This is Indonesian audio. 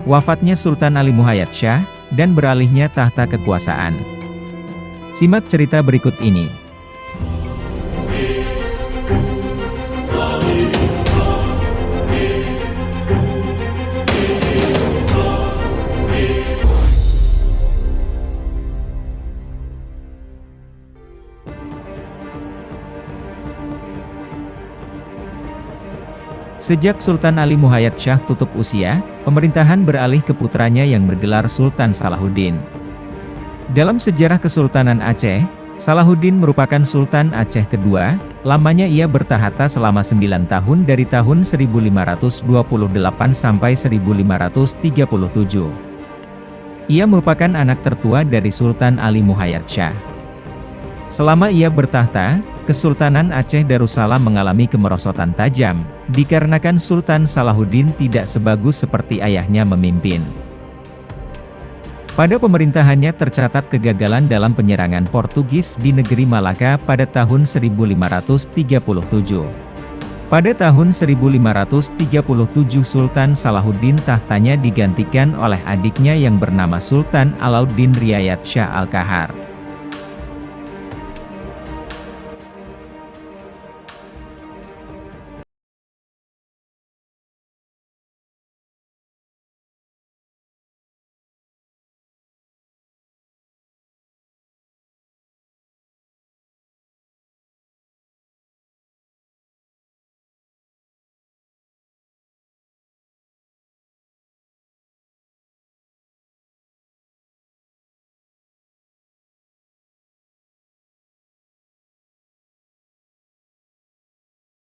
wafatnya Sultan Ali Muhayyad Shah, dan beralihnya tahta kekuasaan. Simak cerita berikut ini. Sejak Sultan Ali Muhayyad Shah tutup usia, pemerintahan beralih ke putranya yang bergelar Sultan Salahuddin. Dalam sejarah Kesultanan Aceh, Salahuddin merupakan Sultan Aceh kedua, lamanya ia bertahta selama 9 tahun dari tahun 1528 sampai 1537. Ia merupakan anak tertua dari Sultan Ali Muhayyad Shah. Selama ia bertahta, Kesultanan Aceh Darussalam mengalami kemerosotan tajam, dikarenakan Sultan Salahuddin tidak sebagus seperti ayahnya memimpin. Pada pemerintahannya tercatat kegagalan dalam penyerangan Portugis di negeri Malaka pada tahun 1537. Pada tahun 1537 Sultan Salahuddin tahtanya digantikan oleh adiknya yang bernama Sultan Alauddin Riayat Shah Al-Kahar.